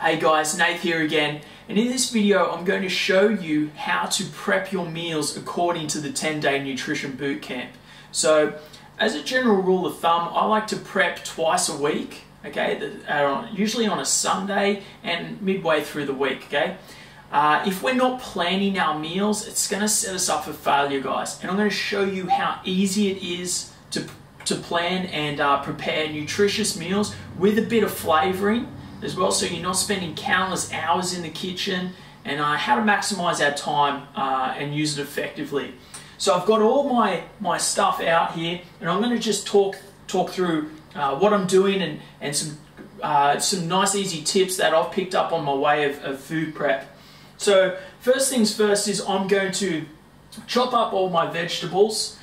Hey guys, Nath here again, and in this video I'm going to show you how to prep your meals according to the 10-day nutrition bootcamp. So as a general rule of thumb, I like to prep twice a week, okay, usually on a Sunday and midway through the week, okay. If we're not planning our meals, it's going to set us up for failure, guys, and I'm going to show you how easy it is to plan and prepare nutritious meals with a bit of flavoring as well, so you're not spending countless hours in the kitchen, and how to maximize our time and use it effectively. So I've got all my stuff out here, and I'm going to just talk through what I'm doing and some nice easy tips that I've picked up on my way of food prep. So first things first is I'm going to chop up all my vegetables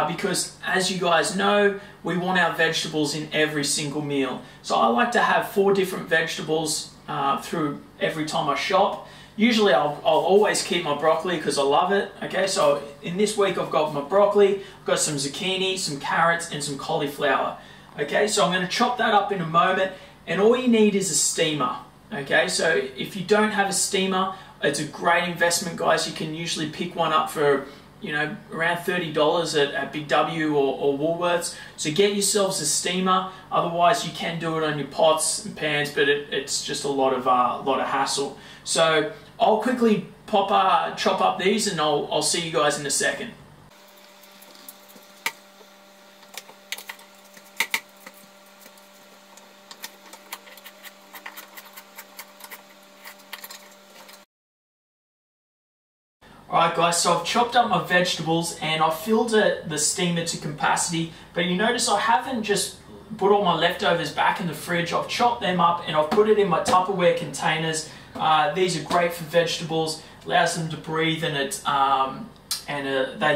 because, as you guys know, we want our vegetables in every single meal. So I like to have 4 different vegetables through every time I shop. Usually I'll always keep my broccoli because I love it. Okay, so in this week I've got my broccoli, I've got some zucchini, some carrots and some cauliflower. Okay, so I'm going to chop that up in a moment, and all you need is a steamer. Okay, so if you don't have a steamer, it's a great investment, guys. You can usually pick one up for, you know, around $30 at Big W or Woolworths. So get yourselves a steamer. Otherwise, you can do it on your pots and pans, but it's just a lot of hassle. So I'll quickly chop up these, and I'll see you guys in a second. Alright guys, so I've chopped up my vegetables and I've filled the steamer to capacity, but you notice I haven't just put all my leftovers back in the fridge. I've chopped them up and I've put it in my Tupperware containers. These are great for vegetables, allows them to breathe, and they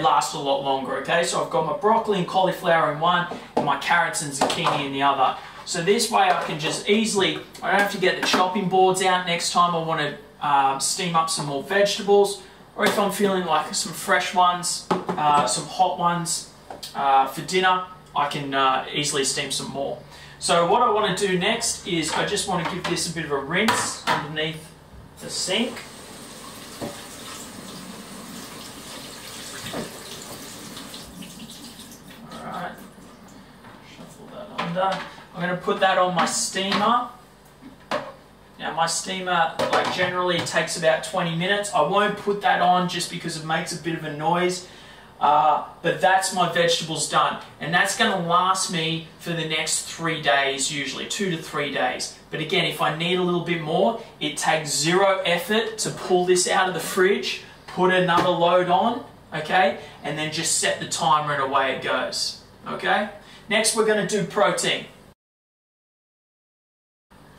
last a lot longer, okay? So I've got my broccoli and cauliflower in one and my carrots and zucchini in the other. So this way I can just easily, I don't have to get the chopping boards out next time I want to steam up some more vegetables. Or if I'm feeling like some fresh ones, some hot ones for dinner, I can easily steam some more. So what I want to do next is I just want to give this a bit of a rinse underneath the sink. Alright, shuffle that under. I'm going to put that on my steamer. Now my steamer generally takes about 20 minutes. I won't put that on just because it makes a bit of a noise, but that's my vegetables done, and that's going to last me for the next 3 days, usually 2 to 3 days. But again, if I need a little bit more, it takes 0 effort to pull this out of the fridge, put another load on, okay, and then just set the timer and away it goes. Okay, next we're going to do protein.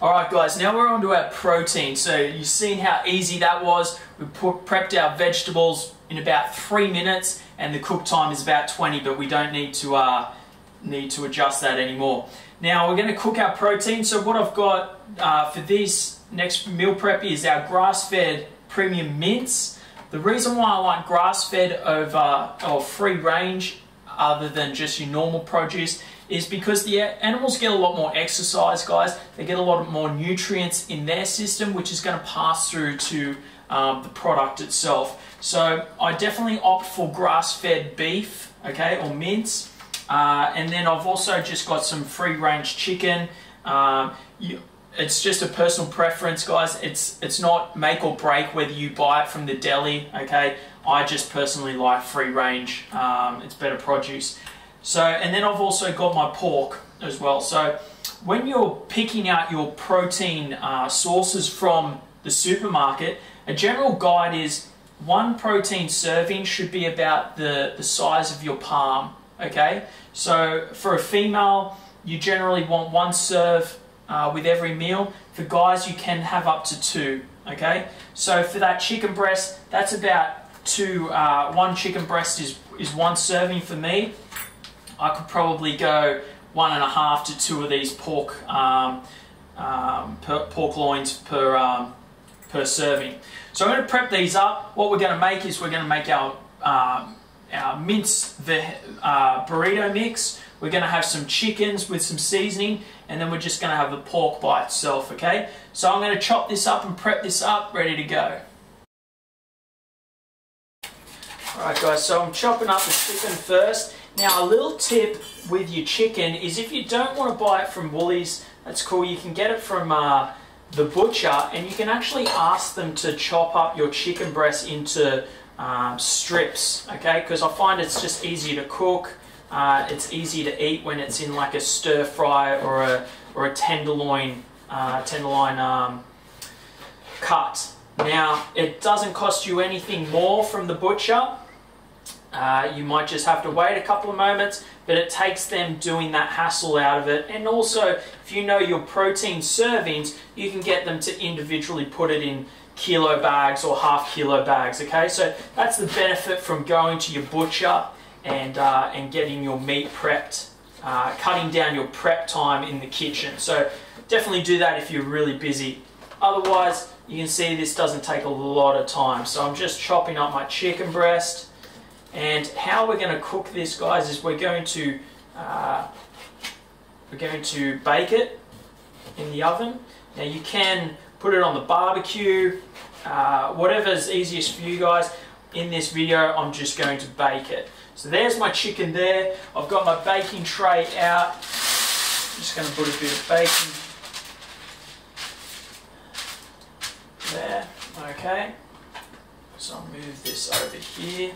Alright guys, now we're on to our protein. So you've seen how easy that was. We prepped our vegetables in about 3 minutes, and the cook time is about 20, but we don't need to adjust that anymore. Now we're going to cook our protein. So what I've got for this next meal prep is our grass-fed premium mince. The reason why I like grass-fed over free range other than just your normal produce is because the animals get a lot more exercise, guys. They get a lot more nutrients in their system, which is going to pass through to the product itself. So I definitely opt for grass-fed beef, okay, or mince. And then I've also just got some free-range chicken. It's just a personal preference, guys. It's not make or break whether you buy it from the deli, okay. I just personally like free-range. It's better produce. So, and then I've also got my pork as well. So when you're picking out your protein sources from the supermarket, a general guide is 1 protein serving should be about the size of your palm, okay? So for a female, you generally want 1 serve with every meal. For guys, you can have up to 2, okay? So for that chicken breast, that's about 2, 1 chicken breast is 1 serving for me. I could probably go 1.5 to 2 of these pork loins per serving. So I'm going to prep these up. What we're going to make is we're going to make our mince burrito mix. We're going to have some chickens with some seasoning, and then we're just going to have the pork by itself, okay? So I'm going to chop this up and prep this up, ready to go. Alright guys, so I'm chopping up the chicken first. Now a little tip with your chicken is if you don't want to buy it from Woolies, that's cool, you can get it from the butcher, and you can actually ask them to chop up your chicken breast into strips, okay? Because I find it's just easier to cook, it's easier to eat when it's in like a stir fry or a tenderloin cut. Now it doesn't cost you anything more from the butcher. You might just have to wait a couple of moments, but it takes them doing that hassle out of it. And also, if you know your protein servings, you can get them to individually put it in kilo bags or half-kilo bags, okay? So that's the benefit from going to your butcher and getting your meat prepped, cutting down your prep time in the kitchen. So definitely do that if you're really busy. Otherwise, you can see this doesn't take a lot of time. So I'm just chopping up my chicken breast. And how we're going to cook this, guys, is we're going to bake it in the oven. Now you can put it on the barbecue, whatever's easiest for you guys. In this video, I'm just going to bake it. So there's my chicken there. I've got my baking tray out. I'm just going to put a bit of bacon there. Okay. So I'll move this over here.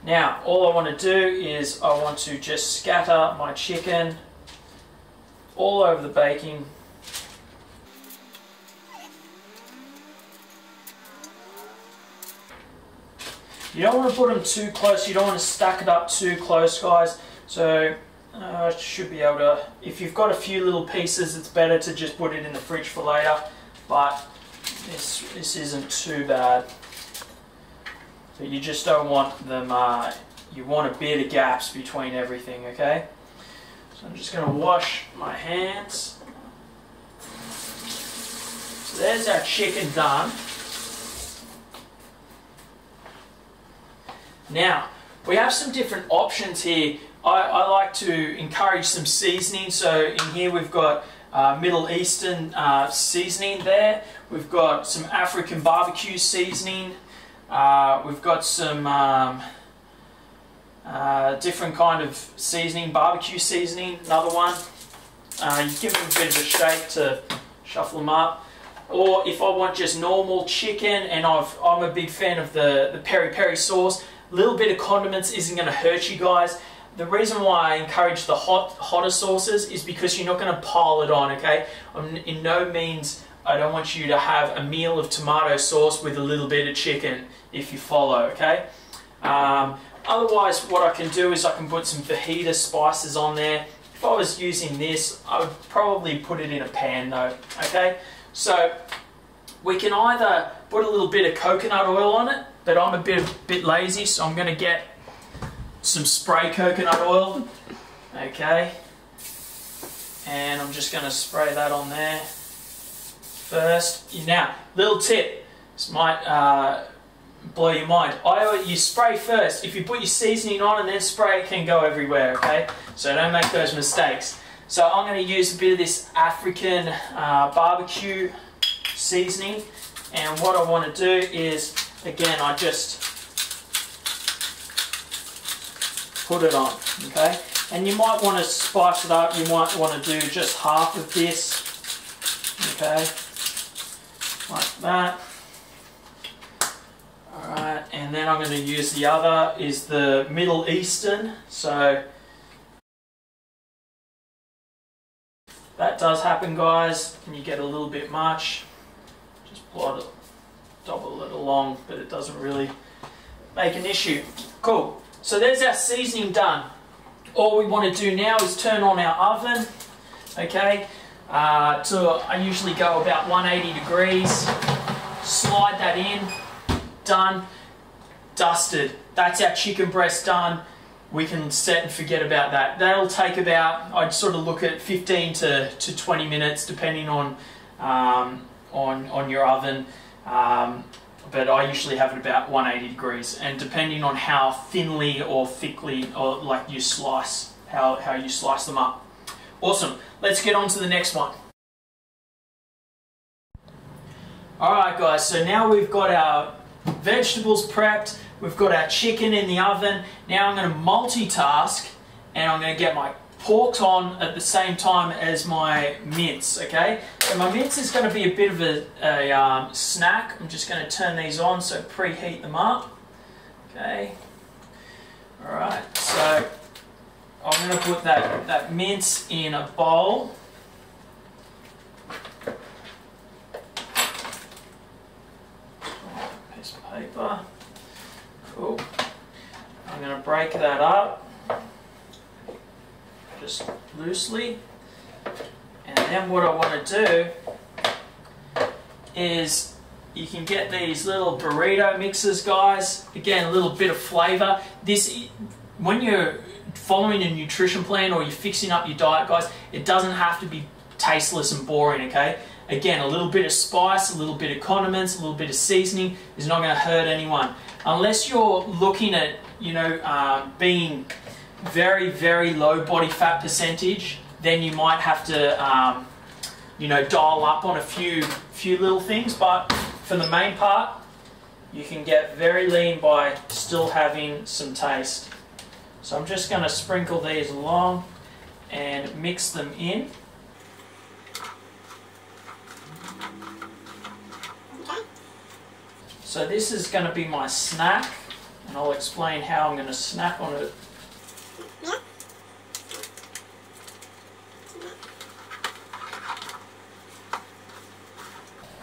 Now, all I want to do is I want to just scatter my chicken all over the baking. You don't want to put them too close, you don't want to stack it up too close, guys. So, I should be able to, if you've got a few little pieces, it's better to just put it in the fridge for later, but this isn't too bad. But you just don't want them, you want a bit of gaps between everything, okay? So I'm just going to wash my hands. So there's our chicken done. Now, we have some different options here. I like to encourage some seasoning. So in here we've got Middle Eastern seasoning there. We've got some African barbecue seasoning. We've got some different kind of seasoning, barbecue seasoning, another one. You give them a bit of a shake to shuffle them up. Or if I want just normal chicken, and I'm a big fan of the peri-peri sauce, a little bit of condiments isn't going to hurt you guys. The reason why I encourage the hotter sauces is because you're not going to pile it on, okay? In no means I don't want you to have a meal of tomato sauce with a little bit of chicken, if you follow, okay? Otherwise, what I can do is I can put some fajita spices on there. If I was using this, I would probably put it in a pan though, okay? So we can either put a little bit of coconut oil on it, but I'm a bit lazy, so I'm going to get some spray coconut oil, okay? And I'm just going to spray that on there first. Now, little tip, this might blow your mind. You spray first. If you put your seasoning on and then spray, it can go everywhere, okay? So don't make those mistakes. So I'm going to use a bit of this African barbecue seasoning, and what I want to do is, again, I just put it on, okay? And you might want to spice it up. You might want to do just half of this, okay? Like that. Alright, and then I'm going to use the other, is the Middle Eastern. So that does happen, guys, and you get a little bit much. Just double it along, but it doesn't really make an issue. Cool. So there's our seasoning done. All we want to do now is turn on our oven, okay? I usually go about 180 degrees. Slide that in. Done. Dusted. That's our chicken breast done. We can set and forget about that. That'll take about, I'd sort of look at 15 to 20 minutes, depending on your oven. but I usually have it about 180 degrees, and depending on how thinly or thickly or like you slice, how you slice them up. Awesome, let's get on to the next one. Alright guys, so now we've got our vegetables prepped, we've got our chicken in the oven. Now I'm going to multitask and I'm going to get my pork on at the same time as my mince, okay? So my mince is going to be a bit of a snack. I'm just going to turn these on, so preheat them up, okay? Alright, so I'm going to put that mince in a bowl. Piece of paper. Cool. I'm going to break that up just loosely. And then what I want to do is, you can get these little burrito mixers, guys. Again, a little bit of flavor. This, when you're following a nutrition plan or you're fixing up your diet, guys, it doesn't have to be tasteless and boring, okay? Again, a little bit of spice, a little bit of condiments, a little bit of seasoning is not going to hurt anyone. Unless you're looking at, you know, being very, very low body fat percentage, then you might have to, you know, dial up on a few little things. But for the main part, you can get very lean by still having some taste. So I'm just going to sprinkle these along and mix them in. So this is going to be my snack, and I'll explain how I'm going to snack on it.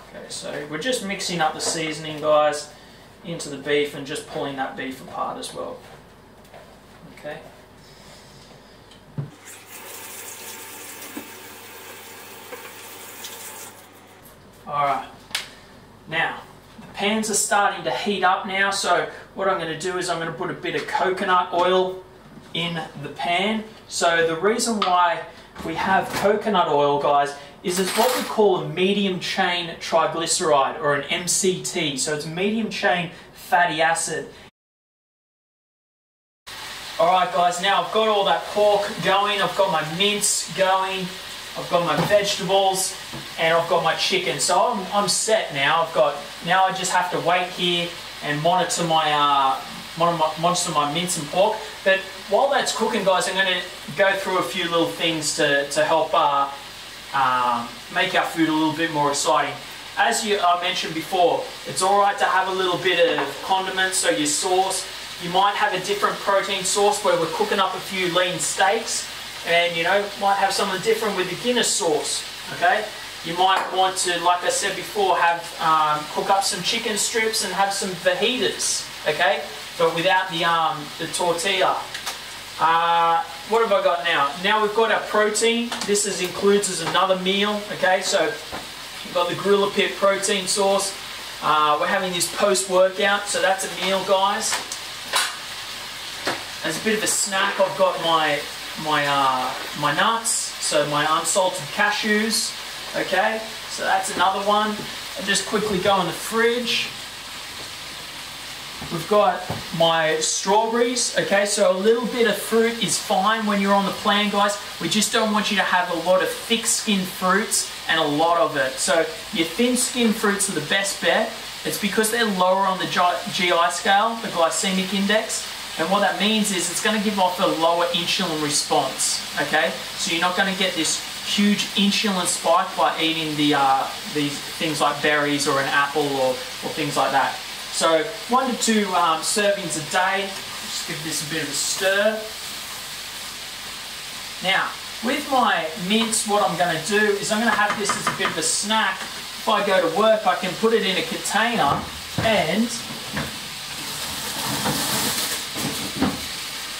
Okay, so we're just mixing up the seasoning, guys, into the beef and just pulling that beef apart as well. Okay. Alright, now the pans are starting to heat up now, so what I'm going to do is I'm going to put a bit of coconut oil in the pan. So the reason why we have coconut oil, guys, is it's what we call a medium chain triglyceride, or an MCT. So it's medium chain fatty acid. Alright guys, now I've got all that pork going, I've got my mince going, I've got my vegetables, and I've got my chicken. So I'm set now. Now I just have to wait here and monitor my mince and pork. But while that's cooking, guys, I'm going to go through a few little things to help make our food a little bit more exciting. As I mentioned before, it's alright to have a little bit of condiments, so your sauce. You might have a different protein sauce where we're cooking up a few lean steaks, and you know, might have something different with the Guinness sauce, okay? You might want to, like I said before, have cook up some chicken strips and have some fajitas, okay? But without the tortilla. What have I got now? Now we've got our protein. This includes as another meal, okay? So we've got the Gorilla Pit protein sauce. We're having this post-workout, so that's a meal, guys. As a bit of a snack, I've got my nuts, so my unsalted cashews, okay? So that's another one. I'll just quickly go in the fridge. We've got my strawberries, okay? So a little bit of fruit is fine when you're on the plan, guys. We just don't want you to have a lot of thick-skinned fruits and a lot of it. So your thin-skinned fruits are the best bet. It's because they're lower on the GI scale, the glycemic index. And what that means is it's going to give off a lower insulin response, okay? So you're not going to get this huge insulin spike by eating these things like berries or an apple or things like that. So 1 to 2 servings a day. Just give this a bit of a stir. Now, with my mince, what I'm going to do is I'm going to have this as a bit of a snack. If I go to work, I can put it in a container and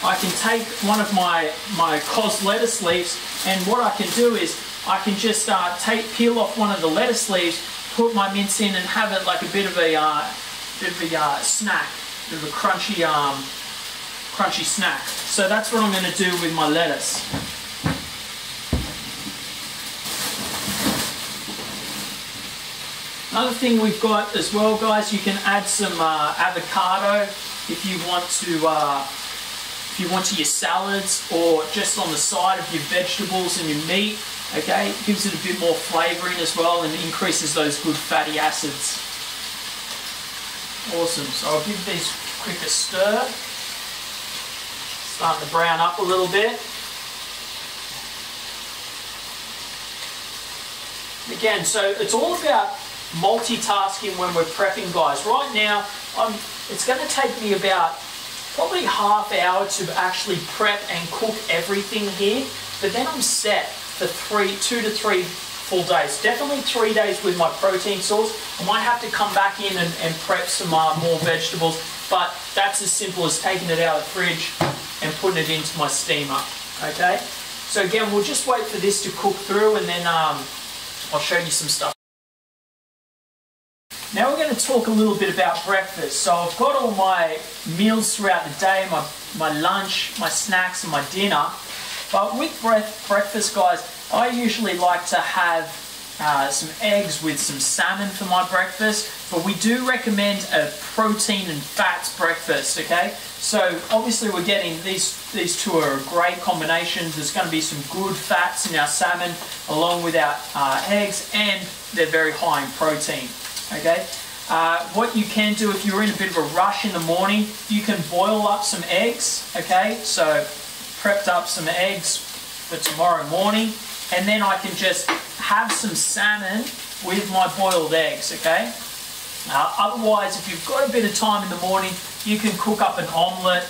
I can take one of my cos lettuce leaves, and what I can do is I can just peel off one of the lettuce leaves, put my mince in, and have it like a bit of a snack, a bit of a crunchy snack. So that's what I'm going to do with my lettuce. Another thing we've got as well, guys, you can add some avocado if you want to your salads, or just on the side of your vegetables and your meat. Okay, it gives it a bit more flavouring as well and increases those good fatty acids. Awesome. So I'll give these quick a stir. Starting to brown up a little bit. Again, so it's all about multitasking when we're prepping, guys. Right now, it's going to take me about probably half hour to actually prep and cook everything here, but then I'm set for 2 to 3 full days. Definitely 3 days with my protein source. I might have to come back in and prep some more vegetables, but that's as simple as taking it out of the fridge and putting it into my steamer. Okay, so again, we'll just wait for this to cook through, and then I'll show you some stuff. Now we're going to talk a little bit about breakfast. So I've got all my meals throughout the day, my lunch, my snacks and my dinner. But with breakfast, guys, I usually like to have some eggs with some salmon for my breakfast. But we do recommend a protein and fats breakfast, okay? So obviously we're getting these two are great combinations. There's going to be some good fats in our salmon along with our eggs, and they're very high in protein. Okay, what you can do if you're in a bit of a rush in the morning, you can boil up some eggs. Okay, so prepped up some eggs for tomorrow morning, and then I can just have some salmon with my boiled eggs. Okay, otherwise, if you've got a bit of time in the morning, you can cook up an omelette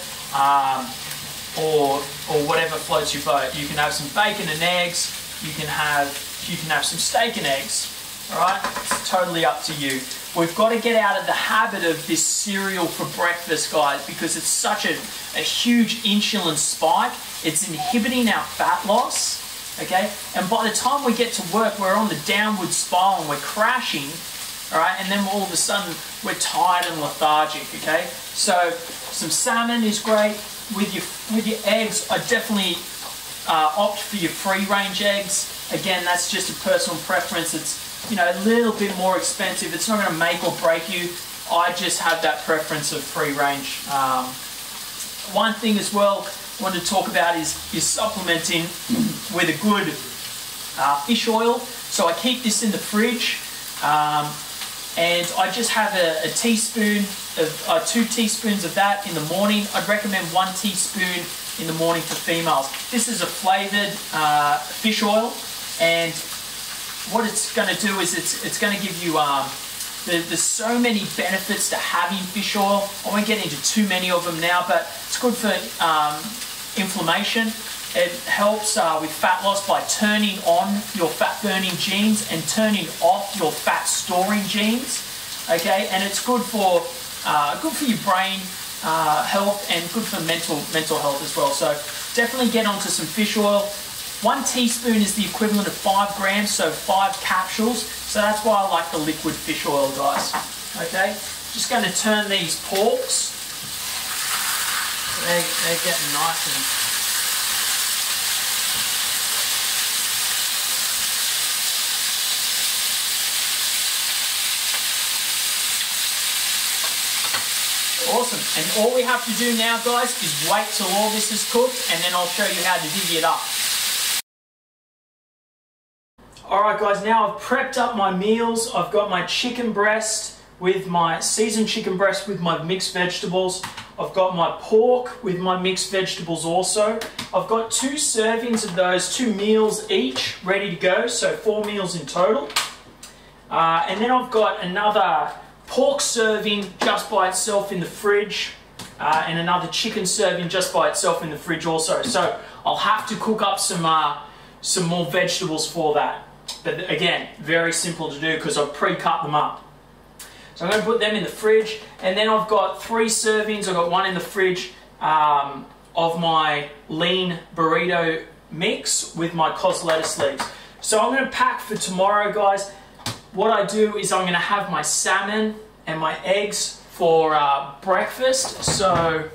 or whatever floats your boat. You can have some bacon and eggs. You can have some steak and eggs. Alright, it's totally up to you. We've got to get out of the habit of this cereal for breakfast, guys, because it's such a huge insulin spike. It's inhibiting our fat loss, okay? And by the time we get to work, we're on the downward spiral and we're crashing, alright? And then all of a sudden, we're tired and lethargic, okay? So, some salmon is great. With your eggs, I definitely opt for your free-range eggs. Again, that's just a personal preference. It's a little bit more expensive. It's not going to make or break you. I just have that preference of free range. One thing as well I want to talk about is supplementing with a good fish oil. So I keep this in the fridge, and I just have a teaspoon of 2 teaspoons of that in the morning. I'd recommend 1 teaspoon in the morning for females. This is a flavored fish oil, and what it's going to do is it's going to give you, there's so many benefits to having fish oil. I won't get into too many of them now, but it's good for inflammation. It helps with fat loss by turning on your fat burning genes and turning off your fat storing genes. Okay, and it's good for your brain health and good for mental health as well. So definitely get onto some fish oil. 1 teaspoon is the equivalent of 5 grams, so 5 capsules. So that's why I like the liquid fish oil, guys. Okay, just going to turn these porks. They're getting nice and awesome. And all we have to do now, guys, is wait till all this is cooked, and then I'll show you how to divvy it up. Alright guys, now I've prepped up my meals. I've got my chicken breast with my seasoned chicken breast with my mixed vegetables. I've got my pork with my mixed vegetables also. I've got 2 servings of those, 2 meals each ready to go, so 4 meals in total. And then I've got another pork serving just by itself in the fridge, and another chicken serving just by itself in the fridge also. So I'll have to cook up some more vegetables for that. But again, very simple to do because I've pre-cut them up. So I'm going to put them in the fridge, and then I've got 3 servings. I've got 1 in the fridge of my lean burrito mix with my cos lettuce leaves. So I'm going to pack for tomorrow, guys. What I do is I'm going to have my salmon and my eggs for breakfast. So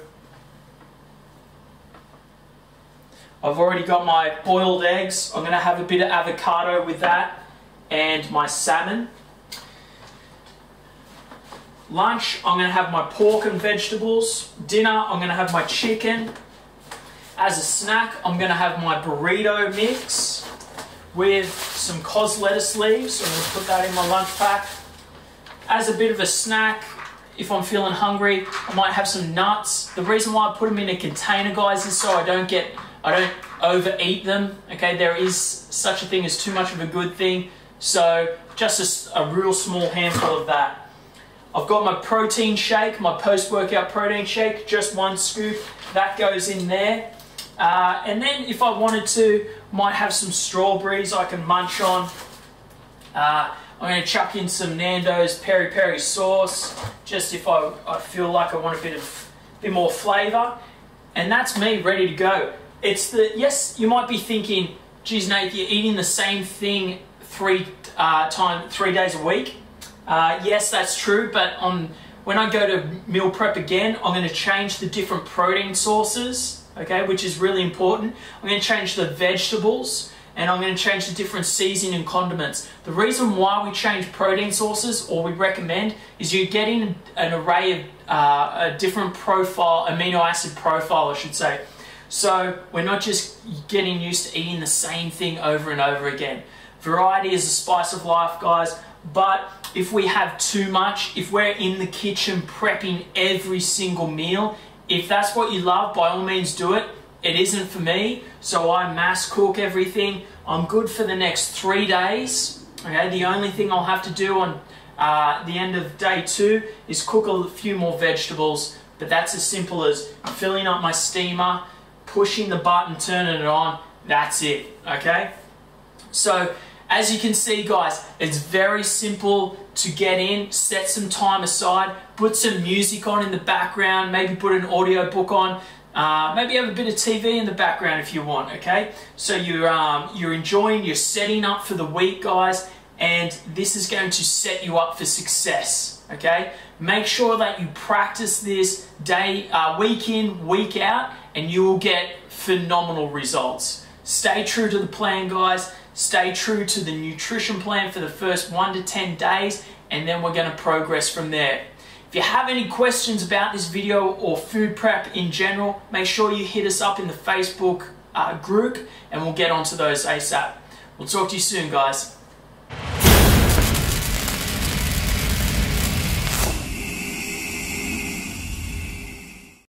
I've already got my boiled eggs. I'm going to have a bit of avocado with that and my salmon. Lunch, I'm going to have my pork and vegetables. Dinner, I'm going to have my chicken. As a snack, I'm going to have my burrito mix with some cos lettuce leaves. So I'm going to put that in my lunch pack. As a bit of a snack, if I'm feeling hungry, I might have some nuts. The reason why I put them in a container, guys, is so I don't overeat them. Okay, there is such a thing as too much of a good thing. So just a real small handful of that. I've got my protein shake, my post-workout protein shake, just 1 scoop. That goes in there. And then if I wanted to, might have some strawberries I can munch on. I'm going to chuck in some Nando's peri-peri sauce, just if I feel like I want a bit more flavour. And that's me ready to go. Yes, you might be thinking, geez, Nath, you're eating the same thing 3 days a week. Yes, that's true, but when I go to meal prep again, I'm going to change the different protein sources, okay, which is really important. I'm going to change the vegetables, and I'm going to change the different seasoning and condiments. The reason why we change protein sources, or we recommend, is you're getting an array of a different profile, amino acid profile, I should say. So we're not just getting used to eating the same thing over and over again. Variety is the spice of life, guys, but if we have too much, if we're in the kitchen prepping every single meal, if that's what you love, by all means do it. It isn't for me, so I mass cook everything. I'm good for the next 3 days. Okay, the only thing I'll have to do on the end of day 2 is cook a few more vegetables, but that's as simple as filling up my steamer, pushing the button, turning it on. That's it, okay? So, as you can see, guys, it's very simple to get in. Set some time aside, put some music on in the background, maybe put an audio book on, maybe have a bit of TV in the background if you want, okay? So you're enjoying, you're setting up for the week, guys, and this is going to set you up for success, okay? Make sure that you practice this week in, week out, and you will get phenomenal results. Stay true to the plan, guys. Stay true to the nutrition plan for the first 1 to 10 days, and then we're going to progress from there. If you have any questions about this video or food prep in general, make sure you hit us up in the Facebook group, and we'll get onto those ASAP. We'll talk to you soon, guys.